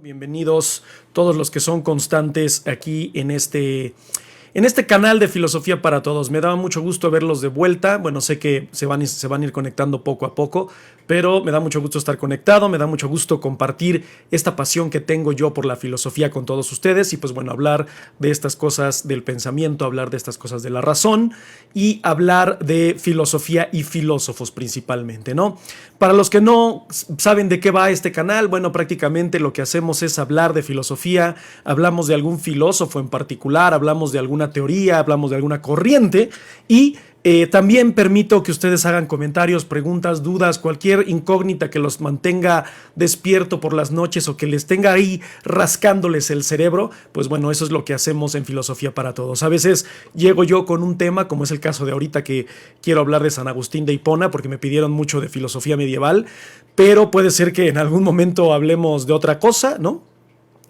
Bienvenidos todos los que son constantes aquí en este canal de Filosofía para Todos. Me da mucho gusto verlos de vuelta. Bueno, sé que se van a ir conectando poco a poco, pero me da mucho gusto estar conectado, me da mucho gusto compartir esta pasión que tengo yo por la filosofía con todos ustedes y pues bueno, hablar de estas cosas del pensamiento, hablar de estas cosas de la razón y hablar de filosofía y filósofos principalmente, ¿no? Para los que no saben de qué va este canal, bueno, prácticamente lo que hacemos es hablar de filosofía, hablamos de algún filósofo en particular, hablamos de alguna teoría, hablamos de alguna corriente y también permito que ustedes hagan comentarios, preguntas, dudas, cualquier incógnita que los mantenga despierto por las noches o que les tenga ahí rascándoles el cerebro, pues bueno, eso es lo que hacemos en Filosofía para Todos. A veces llego yo con un tema, como es el caso de ahorita que quiero hablar de San Agustín de Hipona, porque me pidieron mucho de filosofía medieval, pero puede ser que en algún momento hablemos de otra cosa, ¿no?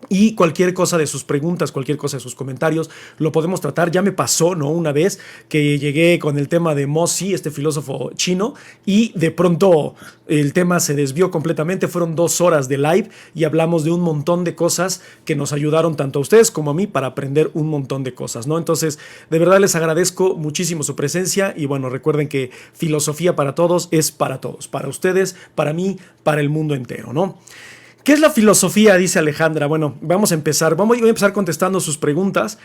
Y cualquier cosa de sus preguntas, cualquier cosa de sus comentarios, lo podemos tratar. Ya me pasó, ¿no? Una vez que llegué con el tema de Mozi, este filósofo chino, y de pronto el tema se desvió completamente. Fueron 2 horas de live y hablamos de un montón de cosas que nos ayudaron tanto a ustedes como a mí para aprender un montón de cosas, ¿no? Entonces, de verdad les agradezco muchísimo su presencia y bueno, recuerden que Filosofía para Todos es para todos, para ustedes, para mí, para el mundo entero, ¿no? ¿Qué es la filosofía? Dice Alejandra. Bueno, vamos a empezar. Voy a empezar contestando sus preguntas.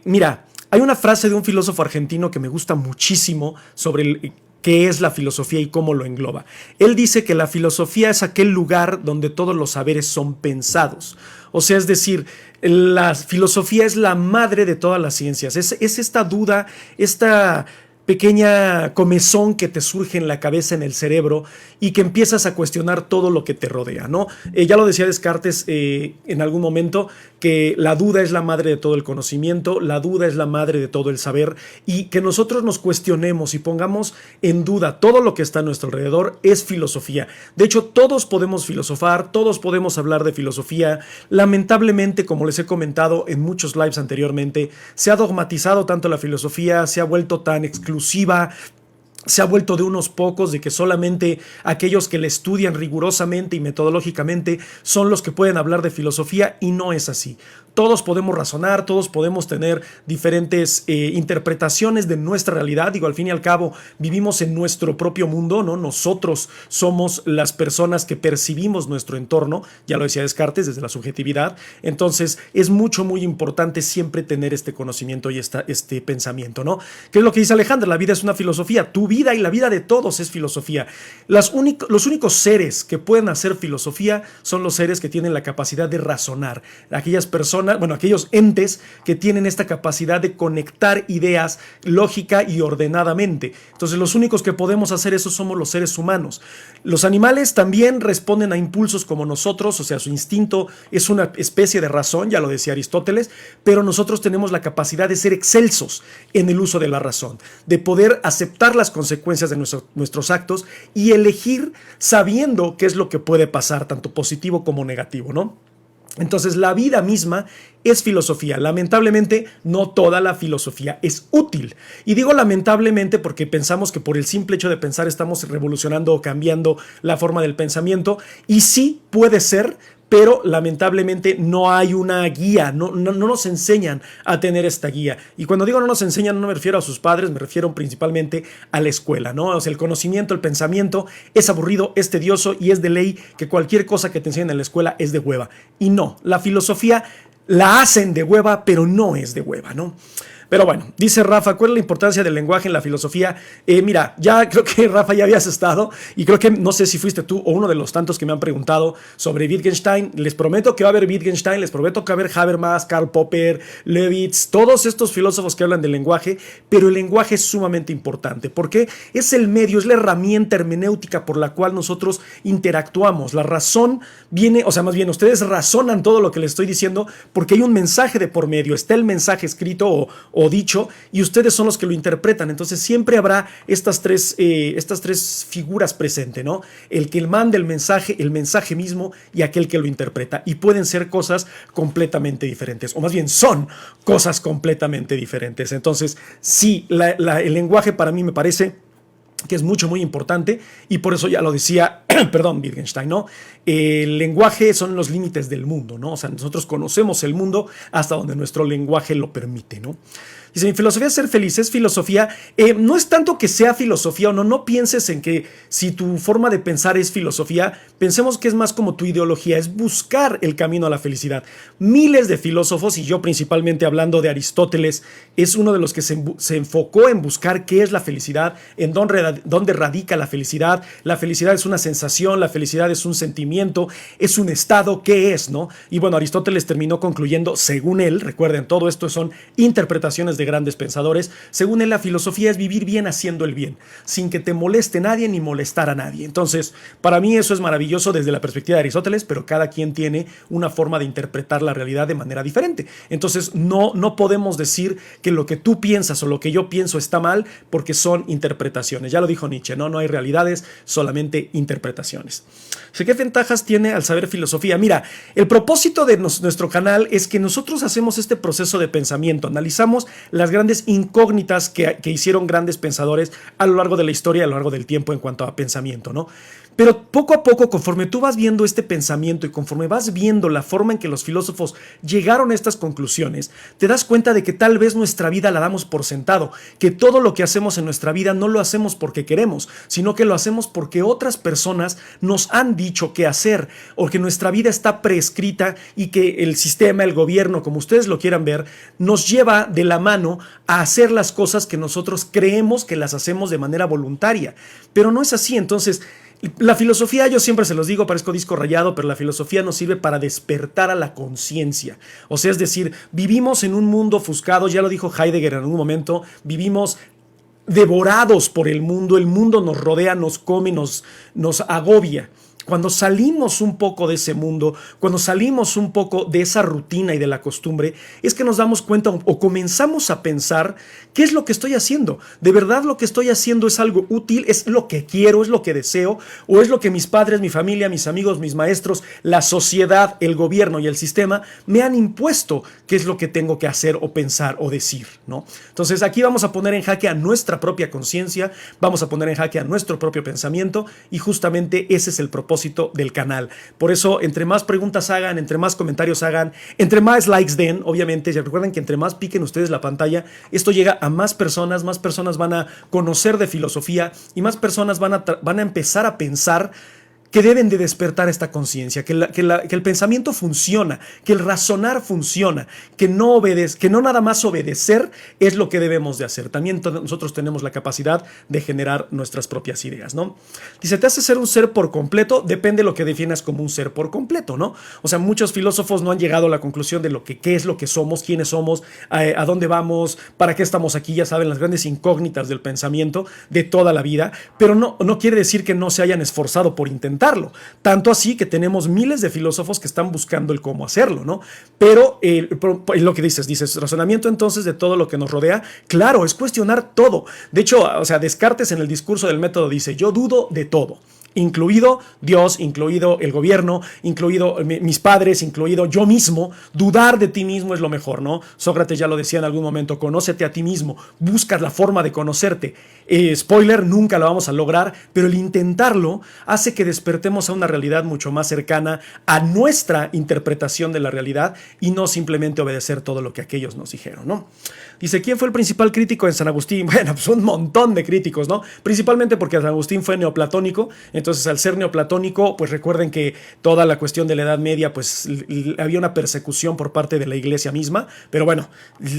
Mira, hay una frase de un filósofo argentino que me gusta muchísimo sobre qué es la filosofía y cómo lo engloba. Él dice que la filosofía es aquel lugar donde todos los saberes son pensados. O sea, es decir, la filosofía es la madre de todas las ciencias. Es esta duda, esta pequeña comezón que te surge en la cabeza, en el cerebro, y que empiezas a cuestionar todo lo que te rodea, ¿no? Ya lo decía Descartes en algún momento, que la duda es la madre de todo el conocimiento, la duda es la madre de todo el saber, y que nosotros nos cuestionemos y pongamos en duda todo lo que está a nuestro alrededor es filosofía. De hecho, todos podemos filosofar, todos podemos hablar de filosofía. Lamentablemente, como les he comentado en muchos lives anteriormente, se ha dogmatizado tanto la filosofía, se ha vuelto tan exclusiva, se ha vuelto de unos pocos, de que solamente aquellos que le estudian rigurosamente y metodológicamente son los que pueden hablar de filosofía, y no es así. Todos podemos razonar, todos podemos tener diferentes interpretaciones de nuestra realidad. Digo, al fin y al cabo, vivimos en nuestro propio mundo, ¿no? Nosotros somos las personas que percibimos nuestro entorno, ya lo decía Descartes, desde la subjetividad. Entonces, es muy importante siempre tener este conocimiento y este pensamiento, ¿no? ¿Qué es lo que dice Alejandra? La vida es una filosofía. Tu vida y la vida de todos es filosofía. Los únicos seres que pueden hacer filosofía son los seres que tienen la capacidad de razonar. Aquellas personas, bueno, aquellos entes que tienen esta capacidad de conectar ideas lógica y ordenadamente. Entonces, los únicos que podemos hacer eso somos los seres humanos. Los animales también responden a impulsos como nosotros, o sea, su instinto es una especie de razón, ya lo decía Aristóteles, pero nosotros tenemos la capacidad de ser excelsos en el uso de la razón, de poder aceptar las consecuencias de nuestros actos y elegir sabiendo qué es lo que puede pasar, tanto positivo como negativo, ¿no? Entonces, la vida misma es filosofía. Lamentablemente, no toda la filosofía es útil. Y digo lamentablemente porque pensamos que por el simple hecho de pensar estamos revolucionando o cambiando la forma del pensamiento. Y sí puede ser, pero lamentablemente no hay una guía, no nos enseñan a tener esta guía. Y cuando digo no nos enseñan, no me refiero a sus padres, me refiero principalmente a la escuela, ¿no? O sea, el conocimiento, el pensamiento es aburrido, es tedioso y es de ley que cualquier cosa que te enseñen en la escuela es de hueva. Y no, la filosofía la hacen de hueva, pero no es de hueva, ¿no? Pero bueno, dice Rafa, ¿cuál es la importancia del lenguaje en la filosofía? Mira, ya creo que Rafa ya habías estado y creo que no sé si fuiste tú o uno de los tantos que me han preguntado sobre Wittgenstein. Les prometo que va a haber Wittgenstein, les prometo que va a haber Habermas, Karl Popper, Lewitz, todos estos filósofos que hablan del lenguaje, pero el lenguaje es sumamente importante porque es el medio, es la herramienta hermenéutica por la cual nosotros interactuamos. La razón viene, o sea, más bien ustedes razonan todo lo que les estoy diciendo porque hay un mensaje de por medio, está el mensaje escrito o dicho, y ustedes son los que lo interpretan. Entonces siempre habrá estas tres figuras presentes, ¿no? El que manda el mensaje mismo y aquel que lo interpreta. Y pueden ser cosas completamente diferentes, o más bien son cosas completamente diferentes. Entonces, sí, el lenguaje para mí me parece que es muy importante, y por eso ya lo decía perdón, Wittgenstein, ¿no? El lenguaje son los límites del mundo, ¿no? O sea, nosotros conocemos el mundo hasta donde nuestro lenguaje lo permite, ¿no? Dice, mi filosofía es ser feliz, es filosofía, no es tanto que sea filosofía o no, no pienses en que si tu forma de pensar es filosofía, pensemos que es más como tu ideología, es buscar el camino a la felicidad. Miles de filósofos, y yo principalmente hablando de Aristóteles, es uno de los que se enfocó en buscar qué es la felicidad, en dónde radica la felicidad. La felicidad es una sensación, la felicidad es un sentimiento, es un estado, ¿qué es, no? Y bueno, Aristóteles terminó concluyendo, según él, recuerden, todo esto son interpretaciones de grandes pensadores, según él la filosofía es vivir bien haciendo el bien, sin que te moleste nadie ni molestar a nadie. Entonces, para mí eso es maravilloso desde la perspectiva de Aristóteles, pero cada quien tiene una forma de interpretar la realidad de manera diferente. Entonces, no podemos decir que lo que tú piensas o lo que yo pienso está mal porque son interpretaciones. Ya lo dijo Nietzsche, no hay realidades, solamente interpretaciones. ¿Qué ventajas tiene al saber filosofía? Mira, el propósito de nuestro canal es que nosotros hacemos este proceso de pensamiento, analizamos las grandes incógnitas que hicieron grandes pensadores a lo largo de la historia, a lo largo del tiempo en cuanto a pensamiento, ¿no? Pero poco a poco, conforme tú vas viendo este pensamiento y conforme vas viendo la forma en que los filósofos llegaron a estas conclusiones, te das cuenta de que tal vez nuestra vida la damos por sentado, que todo lo que hacemos en nuestra vida no lo hacemos porque queremos, sino que lo hacemos porque otras personas nos han dicho qué hacer, o que nuestra vida está prescrita y que el sistema, el gobierno, como ustedes lo quieran ver, nos lleva de la mano a hacer las cosas que nosotros creemos que las hacemos de manera voluntaria. Pero no es así. Entonces, la filosofía, yo siempre se los digo, parezco disco rayado, pero la filosofía nos sirve para despertar a la conciencia. O sea, es decir, vivimos en un mundo ofuscado, ya lo dijo Heidegger en algún momento, vivimos devorados por el mundo nos rodea, nos come, nos agobia. Cuando salimos un poco de ese mundo, cuando salimos un poco de esa rutina y de la costumbre, es que nos damos cuenta o comenzamos a pensar qué es lo que estoy haciendo. ¿De verdad lo que estoy haciendo es algo útil? ¿Es lo que quiero? ¿Es lo que deseo? ¿O es lo que mis padres, mi familia, mis amigos, mis maestros, la sociedad, el gobierno y el sistema me han impuesto qué es lo que tengo que hacer o pensar o decir, ¿no? Entonces aquí vamos a poner en jaque a nuestra propia conciencia, vamos a poner en jaque a nuestro propio pensamiento y justamente ese es el propósito del canal. Por eso, entre más preguntas hagan, entre más comentarios hagan, entre más likes den, obviamente, ya recuerden que entre más piquen ustedes la pantalla, esto llega a más personas van a conocer de filosofía y más personas van a empezar a pensar que deben de despertar esta conciencia, que el pensamiento funciona, que el razonar funciona, que no nada más obedecer es lo que debemos de hacer. También nosotros tenemos la capacidad de generar nuestras propias ideas, ¿no? Dice, ¿te hace ser un ser por completo? Depende de lo que definas como un ser por completo, ¿no? O sea, muchos filósofos no han llegado a la conclusión de qué es lo que somos, quiénes somos, a dónde vamos, para qué estamos aquí, ya saben, las grandes incógnitas del pensamiento de toda la vida, pero no quiere decir que no se hayan esforzado por intentar. Tanto así que tenemos miles de filósofos que están buscando el cómo hacerlo, ¿no? Pero lo que dices, razonamiento entonces de todo lo que nos rodea, claro, es cuestionar todo. De hecho, o sea, Descartes en el discurso del método dice, yo dudo de todo. Incluido Dios, incluido el gobierno, incluido mis padres, incluido yo mismo. Dudar de ti mismo es lo mejor, ¿no? Sócrates ya lo decía en algún momento, conócete a ti mismo, buscas la forma de conocerte. Spoiler, nunca lo vamos a lograr, pero el intentarlo hace que despertemos a una realidad mucho más cercana a nuestra interpretación de la realidad y no simplemente obedecer todo lo que aquellos nos dijeron, ¿no? Dice, ¿quién fue el principal crítico en San Agustín? Bueno, pues un montón de críticos, ¿no? Principalmente porque San Agustín fue neoplatónico, entonces al ser neoplatónico, pues recuerden que toda la cuestión de la Edad Media, pues había una persecución por parte de la iglesia misma, pero bueno,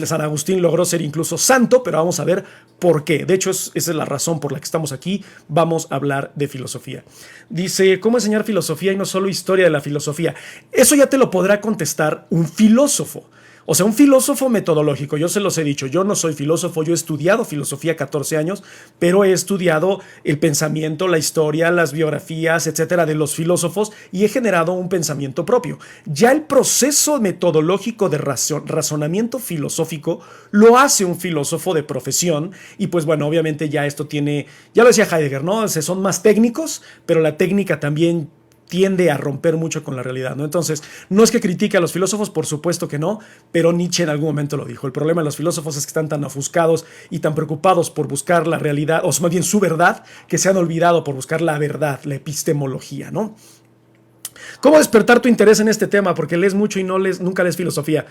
San Agustín logró ser incluso santo, pero vamos a ver por qué. De hecho, esa es la razón por la que estamos aquí, vamos a hablar de filosofía. Dice, ¿cómo enseñar filosofía y no solo historia de la filosofía? Eso ya te lo podrá contestar un filósofo. O sea, un filósofo metodológico, yo se los he dicho, yo no soy filósofo, yo he estudiado filosofía 14 años, pero he estudiado el pensamiento, la historia, las biografías, etcétera, de los filósofos y he generado un pensamiento propio. Ya el proceso metodológico de razonamiento filosófico lo hace un filósofo de profesión y pues bueno, obviamente ya esto tiene, ya lo decía Heidegger, ¿no? O sea, son más técnicos, pero la técnica también tiende a romper mucho con la realidad, ¿no? Entonces, no es que critique a los filósofos, por supuesto que no, pero Nietzsche en algún momento lo dijo. El problema de los filósofos es que están tan ofuscados y tan preocupados por buscar la realidad, o más bien su verdad, que se han olvidado por buscar la verdad, la epistemología, ¿no? ¿Cómo despertar tu interés en este tema? Porque lees mucho y nunca lees filosofía.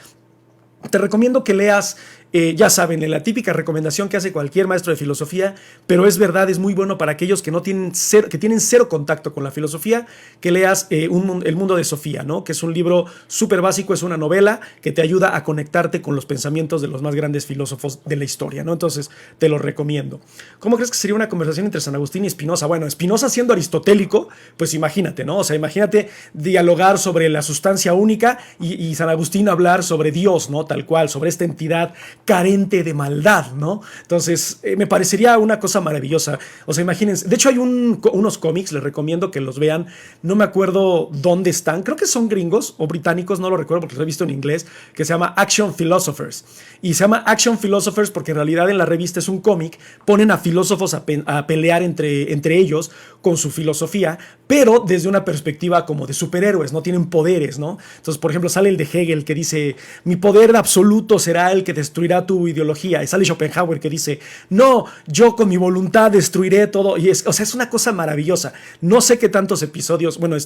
Te recomiendo que leas, ya saben, la típica recomendación que hace cualquier maestro de filosofía, pero es verdad, es muy bueno para aquellos que tienen cero contacto con la filosofía, que leas El mundo de Sofía, ¿no? Que es un libro súper básico, es una novela que te ayuda a conectarte con los pensamientos de los más grandes filósofos de la historia, ¿no? Entonces, te lo recomiendo. ¿Cómo crees que sería una conversación entre San Agustín y Spinoza? Bueno, Spinoza siendo aristotélico, pues imagínate, ¿no? O sea, imagínate dialogar sobre la sustancia única y San Agustín hablar sobre Dios, ¿no? Tal cual, sobre esta entidad carente de maldad, ¿no? Entonces, me parecería una cosa maravillosa. O sea, imagínense. De hecho, hay unos cómics, les recomiendo que los vean. No me acuerdo dónde están. Creo que son gringos o británicos, no lo recuerdo porque los he visto en inglés, que se llama Action Philosophers. Y se llama Action Philosophers porque en realidad en la revista es un cómic. Ponen a filósofos a pelear entre ellos con su filosofía, pero desde una perspectiva como de superhéroes, no tienen poderes, ¿no? Entonces, por ejemplo, sale el de Hegel que dice, mi poder absoluto será el que destruirá tu ideología. Y sale Schopenhauer que dice, no, yo con mi voluntad destruiré todo. Y o sea, es una cosa maravillosa. No sé qué tantos episodios, bueno,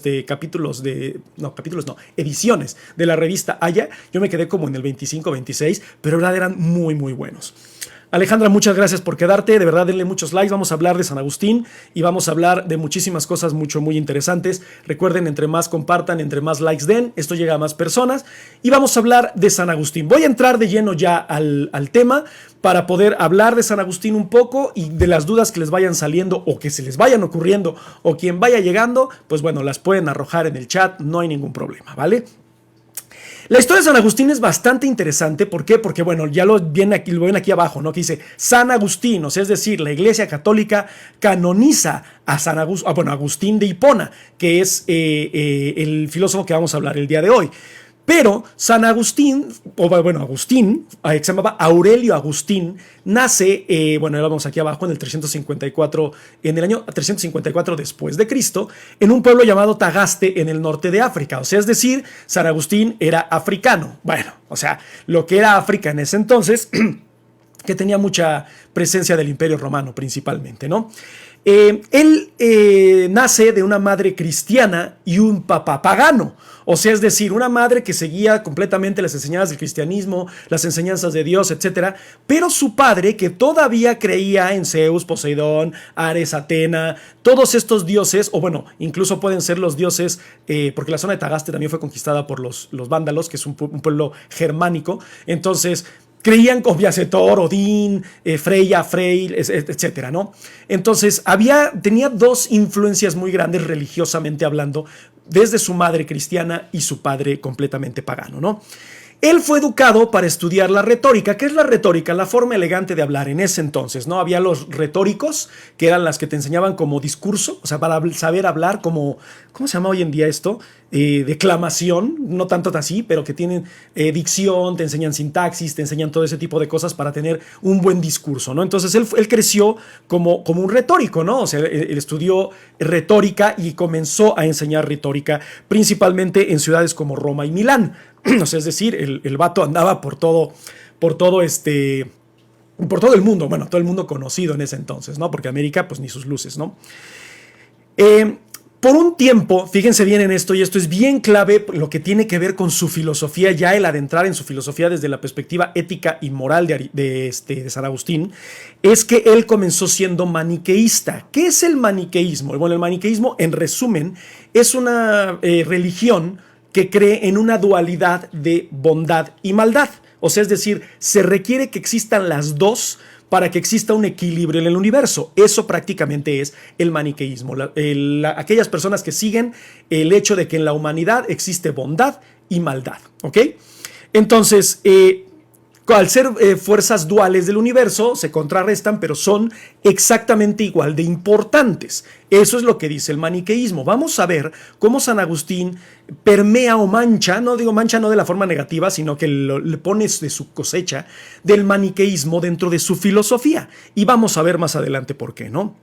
ediciones de la revista haya. Yo me quedé como en el 25, 26, pero eran muy, muy buenos. Alejandra, muchas gracias por quedarte, de verdad denle muchos likes, vamos a hablar de San Agustín y vamos a hablar de muchísimas cosas muy interesantes. Recuerden, entre más compartan, entre más likes den, esto llega a más personas y vamos a hablar de San Agustín. Voy a entrar de lleno ya al tema para poder hablar de San Agustín un poco y de las dudas que les vayan saliendo o que se les vayan ocurriendo o quien vaya llegando, pues bueno, las pueden arrojar en el chat, no hay ningún problema, ¿vale? La historia de San Agustín es bastante interesante. ¿Por qué? Porque, bueno, ya lo ven aquí abajo, ¿no? Que dice San Agustín, o sea, es decir, la Iglesia Católica canoniza a Agustín de Hipona, que es el filósofo que vamos a hablar el día de hoy. Pero San Agustín, Agustín, que se llamaba Aurelio Agustín, nace, ahora vamos aquí abajo, en el año 354 después de Cristo, en un pueblo llamado Tagaste, en el norte de África. O sea, es decir, San Agustín era africano. Bueno, o sea, lo que era África en ese entonces, que tenía mucha presencia del Imperio Romano principalmente, ¿no? Él nace de una madre cristiana y un papá pagano. O sea, es decir, una madre que seguía completamente las enseñanzas del cristianismo, las enseñanzas de Dios, etc. Pero su padre, que todavía creía en Zeus, Poseidón, Ares, Atena, todos estos dioses, o bueno, incluso pueden ser los dioses, porque la zona de Tagaste también fue conquistada por los vándalos, que es un pueblo germánico. Entonces, creían con Thor, Odín, Freya, Freyr, etcétera, ¿no? Entonces, tenía dos influencias muy grandes religiosamente hablando, desde su madre cristiana y su padre completamente pagano, ¿no? Él fue educado para estudiar la retórica. ¿Qué es la retórica? La forma elegante de hablar en ese entonces, ¿no? Había los retóricos, que eran las que te enseñaban como discurso, o sea, para saber hablar como, ¿cómo se llama hoy en día esto? Declamación, no tanto así, pero que tienen dicción, te enseñan sintaxis, te enseñan todo ese tipo de cosas para tener un buen discurso, ¿no? Entonces él creció como un retórico, ¿no? O sea, él estudió retórica y comenzó a enseñar retórica principalmente en ciudades como Roma y Milán. O sea, es decir, el vato andaba por todo el mundo, bueno, todo el mundo conocido en ese entonces, ¿no? Porque América, pues ni sus luces, ¿no? Por un tiempo, fíjense bien en esto, y esto es bien clave, lo que tiene que ver con su filosofía, ya el adentrar en su filosofía desde la perspectiva ética y moral de San Agustín, es que él comenzó siendo maniqueísta. ¿Qué es el maniqueísmo? Bueno, el maniqueísmo, en resumen, es una religión que cree en una dualidad de bondad y maldad. O sea, es decir, se requiere que existan las dos para que exista un equilibrio en el universo. Eso prácticamente es el maniqueísmo. Aquellas personas que siguen el hecho de que en la humanidad existe bondad y maldad. ¿Ok? Entonces, al ser fuerzas duales del universo, se contrarrestan, pero son exactamente igual de importantes. Eso es lo que dice el maniqueísmo. Vamos a ver cómo San Agustín permea o mancha, no digo mancha no de la forma negativa, sino que le pone de su cosecha del maniqueísmo dentro de su filosofía. Y vamos a ver más adelante por qué, ¿no?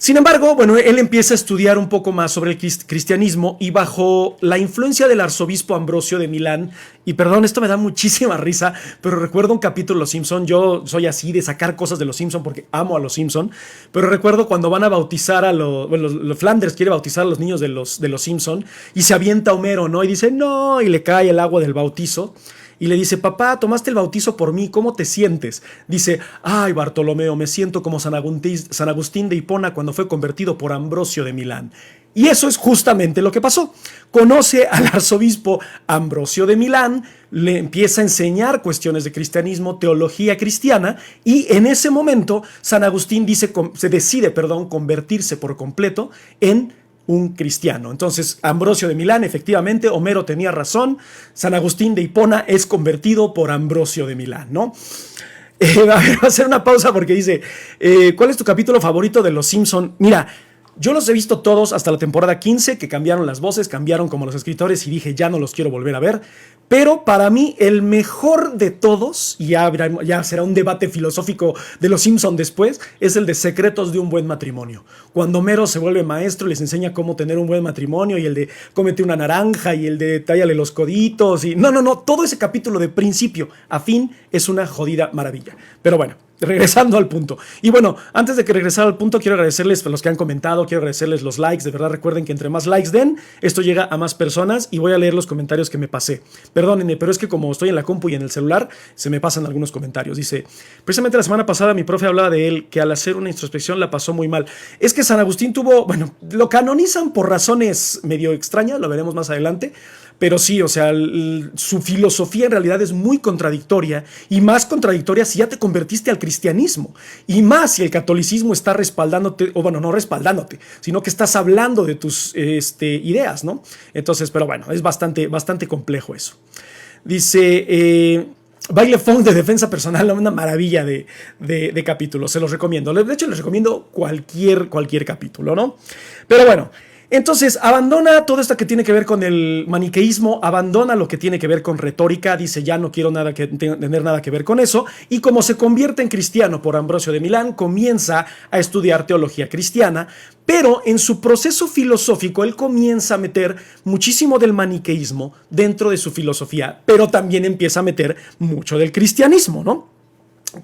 Sin embargo, bueno, él empieza a estudiar un poco más sobre el cristianismo y bajo la influencia del arzobispo Ambrosio de Milán, y perdón, esto me da muchísima risa, pero recuerdo un capítulo de Los Simpson. Yo soy así de sacar cosas de Los Simpson porque amo a Los Simpson, pero recuerdo cuando van a bautizar a los Flanders quiere bautizar a los niños de los Simpson y se avienta Homero, ¿no? Y dice, no, y le cae el agua del bautizo. Y le dice, papá, tomaste el bautizo por mí, ¿cómo te sientes? Dice, ay, Bartolomeo, me siento como San Agustín de Hipona cuando fue convertido por Ambrosio de Milán. Y eso es justamente lo que pasó. Conoce al arzobispo Ambrosio de Milán, le empieza a enseñar cuestiones de cristianismo, teología cristiana, y en ese momento San Agustín se decide convertirse por completo en un cristiano. Entonces, Ambrosio de Milán, efectivamente, Homero tenía razón, San Agustín de Hipona es convertido por Ambrosio de Milán, ¿no? A ver, voy a hacer una pausa porque dice, ¿cuál es tu capítulo favorito de Los Simpson? Mira, yo los he visto todos hasta la temporada 15, que cambiaron las voces, cambiaron como los escritores y dije, ya no los quiero volver a ver. Pero para mí el mejor de todos, y ya será un debate filosófico de Los Simpson después, es el de Secretos de un buen matrimonio. Cuando Homero se vuelve maestro y les enseña cómo tener un buen matrimonio, y el de cómete una naranja, y el de tállale los coditos, y no, todo ese capítulo de principio a fin es una jodida maravilla. Pero bueno, regresando al punto. Y bueno, antes de que regresar al punto, quiero agradecerles a los que han comentado, quiero agradecerles los likes. De verdad, recuerden que entre más likes den, esto llega a más personas y voy a leer los comentarios que me pasé. Perdónenme, pero es que como estoy en la compu y en el celular, se me pasan algunos comentarios. Dice, precisamente la semana pasada mi profe hablaba de él, que al hacer una introspección la pasó muy mal. Es que San Agustín lo canonizan por razones medio extrañas, lo veremos más adelante. Pero sí, o sea, su filosofía en realidad es muy contradictoria, y más contradictoria si ya te convertiste al cristianismo, y más si el catolicismo está respaldándote, o bueno, no respaldándote, sino que estás hablando de tus ideas, ¿no? Entonces, pero bueno, es bastante complejo eso. Dice, baile funk de defensa personal, una maravilla de capítulo, se los recomiendo. De hecho, les recomiendo cualquier capítulo, ¿no? Pero bueno, entonces abandona todo esto que tiene que ver con el maniqueísmo, abandona lo que tiene que ver con retórica, dice ya no quiero tener nada que ver con eso, y como se convierte en cristiano por Ambrosio de Milán, comienza a estudiar teología cristiana, pero en su proceso filosófico él comienza a meter muchísimo del maniqueísmo dentro de su filosofía, pero también empieza a meter mucho del cristianismo, ¿no?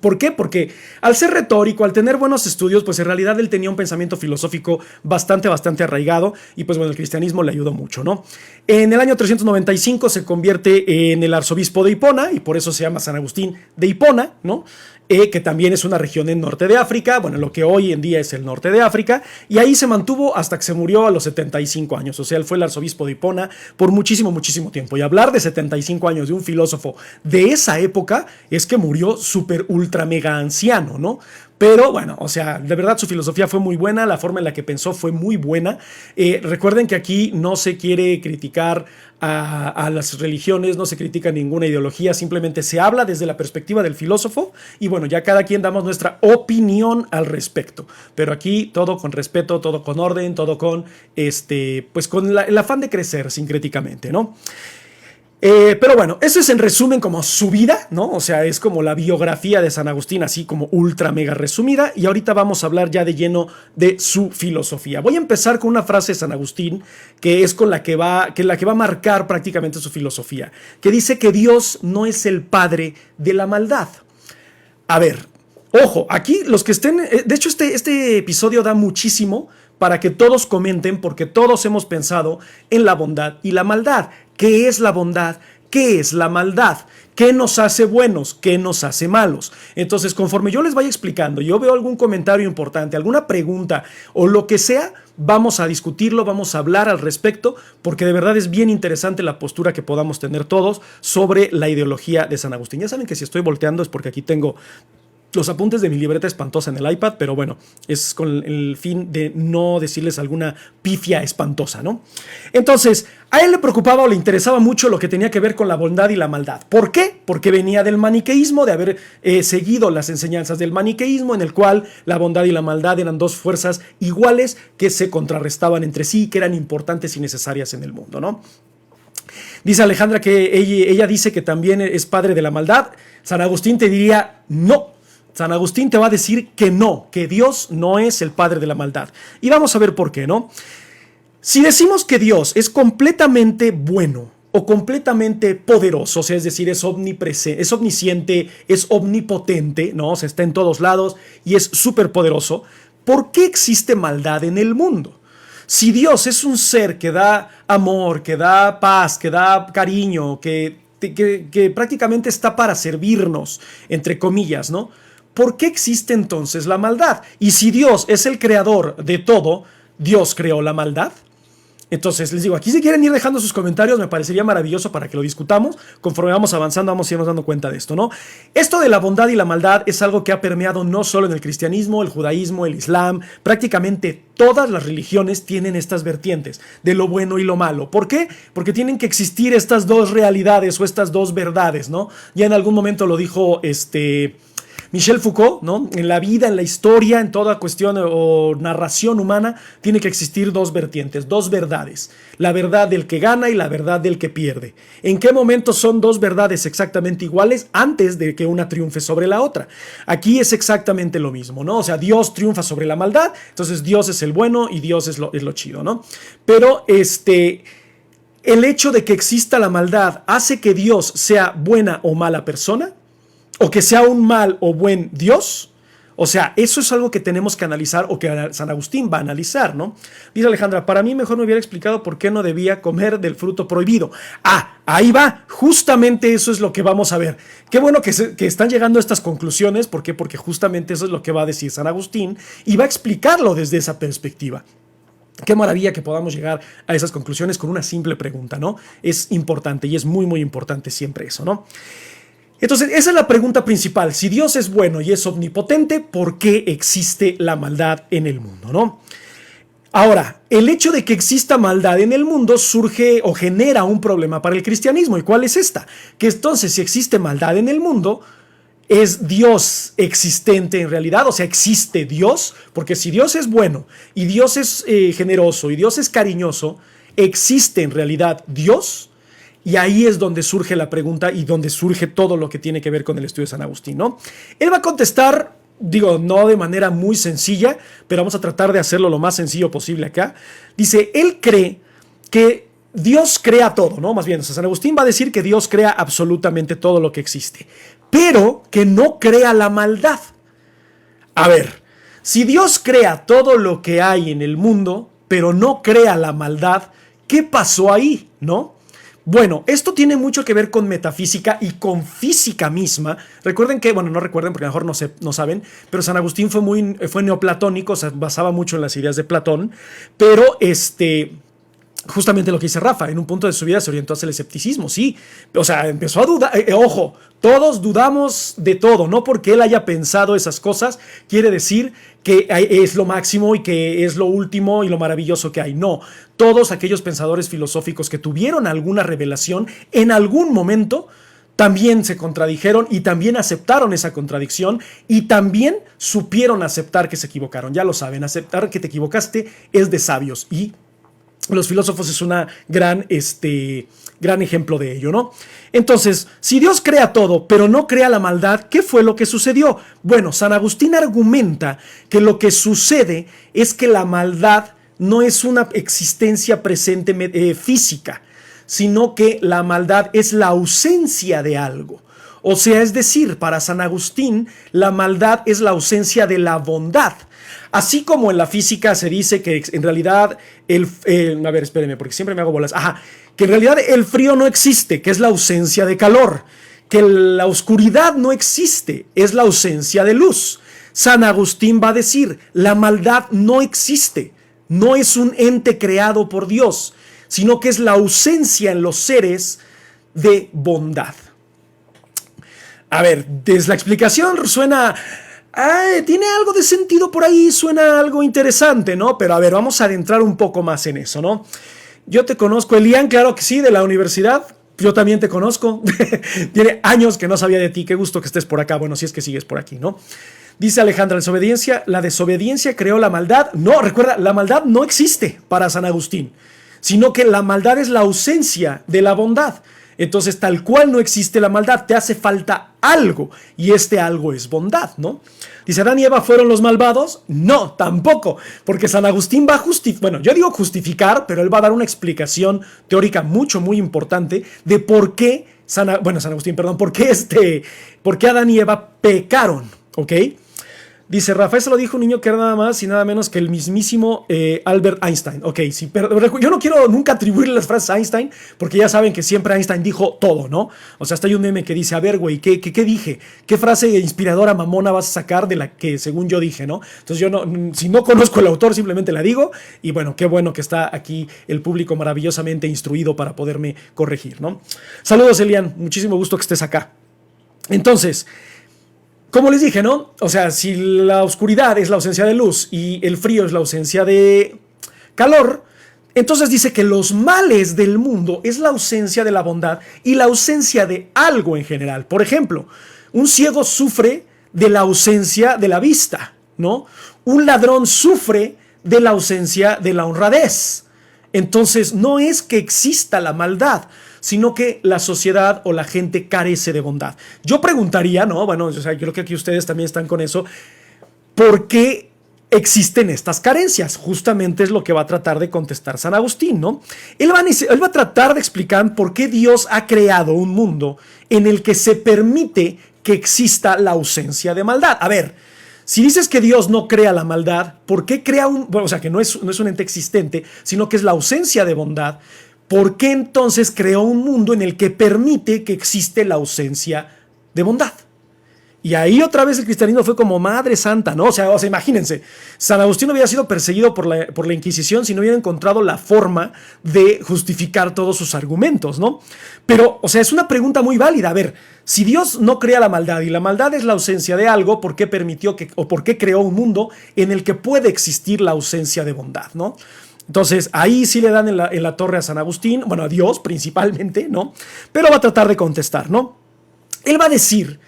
¿Por qué? Porque al ser retórico, al tener buenos estudios, pues en realidad él tenía un pensamiento filosófico bastante arraigado, y pues bueno, el cristianismo le ayudó mucho, ¿no? En el año 395 se convierte en el arzobispo de Hipona, y por eso se llama San Agustín de Hipona, ¿no? Que también es una región en norte de África, bueno, lo que hoy en día es el norte de África, y ahí se mantuvo hasta que se murió a los 75 años, o sea, él fue el arzobispo de Hipona por muchísimo tiempo, y hablar de 75 años de un filósofo de esa época es que murió súper ultra mega anciano, ¿no? Pero bueno, o sea, de verdad su filosofía fue muy buena, la forma en la que pensó fue muy buena. Recuerden que aquí no se quiere criticar a las religiones, no se critica ninguna ideología, simplemente se habla desde la perspectiva del filósofo, y bueno, ya cada quien damos nuestra opinión al respecto. Pero aquí todo con respeto, todo con orden, todo con pues con el afán de crecer sincréticamente, ¿no? Pero bueno, eso es en resumen como su vida, ¿no? O sea, es como la biografía de San Agustín, así como ultra mega resumida, y ahorita vamos a hablar ya de lleno de su filosofía. Voy a empezar con una frase de San Agustín que es con la que va a marcar prácticamente su filosofía, que dice que Dios no es el padre de la maldad. A ver, ojo, aquí los que estén, de hecho este episodio da muchísimo para que todos comenten, porque todos hemos pensado en la bondad y la maldad. ¿Qué es la bondad? ¿Qué es la maldad? ¿Qué nos hace buenos? ¿Qué nos hace malos? Entonces, conforme yo les vaya explicando, yo veo algún comentario importante, alguna pregunta o lo que sea, vamos a discutirlo, vamos a hablar al respecto, porque de verdad es bien interesante la postura que podamos tener todos sobre la ideología de San Agustín. Ya saben que si estoy volteando es porque aquí tengo los apuntes de mi libreta espantosa en el iPad, pero bueno, es con el fin de no decirles alguna pifia espantosa, ¿no? Entonces, a él le preocupaba o le interesaba mucho lo que tenía que ver con la bondad y la maldad. ¿Por qué? Porque venía del maniqueísmo, de haber seguido las enseñanzas del maniqueísmo, en el cual la bondad y la maldad eran dos fuerzas iguales que se contrarrestaban entre sí, que eran importantes y necesarias en el mundo, ¿no? Dice Alejandra que ella dice que también es padre de la maldad. San Agustín te diría no. San Agustín te va a decir que no, que Dios no es el padre de la maldad. Y vamos a ver por qué, ¿no? Si decimos que Dios es completamente bueno o completamente poderoso, o sea, es decir, es omnipresente, es omnisciente, es omnipotente, ¿no? O sea, está en todos lados y es súper poderoso, ¿por qué existe maldad en el mundo? Si Dios es un ser que da amor, que da paz, que da cariño, que prácticamente está para servirnos, entre comillas, ¿no? ¿Por qué existe entonces la maldad? Y si Dios es el creador de todo, ¿Dios creó la maldad? Entonces, les digo, aquí si quieren ir dejando sus comentarios, me parecería maravilloso para que lo discutamos. Conforme vamos avanzando, vamos a irnos dando cuenta de esto, ¿no? Esto de la bondad y la maldad es algo que ha permeado no solo en el cristianismo, el judaísmo, el islam. Prácticamente todas las religiones tienen estas vertientes de lo bueno y lo malo. ¿Por qué? Porque tienen que existir estas dos realidades o estas dos verdades, ¿no? Ya en algún momento lo dijo Michel Foucault, ¿no? En la vida, en la historia, en toda cuestión o narración humana, tiene que existir dos vertientes, dos verdades. La verdad del que gana y la verdad del que pierde. ¿En qué momento son dos verdades exactamente iguales? Antes de que una triunfe sobre la otra. Aquí es exactamente lo mismo, ¿no? O sea, Dios triunfa sobre la maldad, entonces Dios es el bueno y Dios es lo chido, ¿no? Pero el hecho de que exista la maldad hace que Dios sea buena o mala persona, o que sea un mal o buen Dios. O sea, eso es algo que tenemos que analizar o que San Agustín va a analizar, ¿no? Dice Alejandra, para mí mejor me hubiera explicado por qué no debía comer del fruto prohibido. Ah, ahí va, justamente eso es lo que vamos a ver. Qué bueno que están llegando a estas conclusiones. ¿Por qué? Porque justamente eso es lo que va a decir San Agustín y va a explicarlo desde esa perspectiva. Qué maravilla que podamos llegar a esas conclusiones con una simple pregunta, ¿no? Es importante y es muy, muy importante siempre eso, ¿no? Entonces, esa es la pregunta principal. Si Dios es bueno y es omnipotente, ¿por qué existe la maldad en el mundo, no? Ahora, el hecho de que exista maldad en el mundo surge o genera un problema para el cristianismo. ¿Y cuál es esta? Que entonces, si existe maldad en el mundo, ¿es Dios existente en realidad? O sea, ¿existe Dios? Porque si Dios es bueno y Dios es generoso y Dios es cariñoso, ¿existe en realidad Dios? Y ahí es donde surge la pregunta y donde surge todo lo que tiene que ver con el estudio de San Agustín, ¿no? Él va a contestar, digo, no de manera muy sencilla, pero vamos a tratar de hacerlo lo más sencillo posible acá. Dice, él cree que Dios crea todo, ¿no? Más bien, San Agustín va a decir que Dios crea absolutamente todo lo que existe, pero que no crea la maldad. A ver, si Dios crea todo lo que hay en el mundo, pero no crea la maldad, ¿qué pasó ahí, no? Bueno, esto tiene mucho que ver con metafísica y con física misma. Recuerden que, bueno, no recuerden porque a lo mejor no saben, pero San Agustín fue neoplatónico, o sea, basaba mucho en las ideas de Platón, pero justamente lo que dice Rafa, en un punto de su vida se orientó hacia el escepticismo, sí. O sea, empezó a dudar, ojo, todos dudamos de todo, no porque él haya pensado esas cosas, quiere decir que es lo máximo y que es lo último y lo maravilloso que hay. No, todos aquellos pensadores filosóficos que tuvieron alguna revelación en algún momento también se contradijeron y también aceptaron esa contradicción y también supieron aceptar que se equivocaron. Ya lo saben, aceptar que te equivocaste es de sabios y los filósofos es una gran ejemplo de ello, ¿no? Entonces, si Dios crea todo, pero no crea la maldad, ¿qué fue lo que sucedió? Bueno, San Agustín argumenta que lo que sucede es que la maldad no es una existencia presente física, sino que la maldad es la ausencia de algo. O sea, es decir, para San Agustín, la maldad es la ausencia de la bondad. Así como en la física se dice que en realidad a ver, espérenme, porque siempre me hago bolas. Que en realidad el frío no existe, que es la ausencia de calor. Que la oscuridad no existe, es la ausencia de luz. San Agustín va a decir, la maldad no existe, no es un ente creado por Dios, sino que es la ausencia en los seres de bondad. A ver, desde la explicación suena... tiene algo de sentido por ahí, suena algo interesante, ¿no? Pero a ver, vamos a adentrar un poco más en eso, ¿no? Yo te conozco, Elian, claro que sí, de la universidad. Yo también te conozco. Tiene años que no sabía de ti. Qué gusto que estés por acá. Bueno, si es que sigues por aquí, ¿no? Dice Alejandra, la desobediencia creó la maldad. No, recuerda, la maldad no existe para San Agustín, sino que la maldad es la ausencia de la bondad. Entonces, tal cual no existe la maldad, te hace falta algo, y este algo es bondad, ¿no? Dice, ¿Adán y Eva fueron los malvados? No, tampoco, porque San Agustín va a justificar, yo digo justificar, pero él va a dar una explicación teórica muy importante de por qué San Agustín, perdón, por qué Adán y Eva pecaron, ¿ok? Dice, Rafael se lo dijo un niño que era nada más y nada menos que el mismísimo Albert Einstein. Ok, sí, pero yo no quiero nunca atribuirle las frases a Einstein, porque ya saben que siempre Einstein dijo todo, ¿no? O sea, hasta hay un meme que dice, a ver, güey, ¿qué dije? ¿Qué frase inspiradora mamona vas a sacar de la que según yo dije, ¿no? Entonces yo no, si no conozco el autor, simplemente la digo, y bueno, qué bueno que está aquí el público maravillosamente instruido para poderme corregir, ¿no? Saludos, Elian, muchísimo gusto que estés acá. Entonces, como les dije, ¿no? O sea, si la oscuridad es la ausencia de luz y el frío es la ausencia de calor, entonces dice que los males del mundo es la ausencia de la bondad y la ausencia de algo en general. Por ejemplo, un ciego sufre de la ausencia de la vista, ¿no? Un ladrón sufre de la ausencia de la honradez. Entonces, no es que exista la maldad, sino que la sociedad o la gente carece de bondad. Yo preguntaría, ¿no? Bueno, o sea, yo creo que aquí ustedes también están con eso. ¿Por qué existen estas carencias? Justamente es lo que va a tratar de contestar San Agustín, ¿no? Él va a tratar de explicar por qué Dios ha creado un mundo en el que se permite que exista la ausencia de maldad. A ver, si dices que Dios no crea la maldad, ¿por qué crea o sea, que no es un ente existente, sino que es la ausencia de bondad? ¿Por qué entonces creó un mundo en el que permite que existe la ausencia de bondad? Y ahí otra vez el cristianismo fue como madre santa, ¿no? O sea, imagínense, San Agustín hubiera sido perseguido por la Inquisición si no hubiera encontrado la forma de justificar todos sus argumentos, ¿no? Pero, o sea, es una pregunta muy válida. A ver, si Dios no crea la maldad y la maldad es la ausencia de algo, ¿por qué permitió o por qué creó un mundo en el que puede existir la ausencia de bondad, ¿no? Entonces, ahí sí le dan en la torre a San Agustín, bueno, a Dios principalmente, ¿no? Pero va a tratar de contestar, ¿no? Él va a decir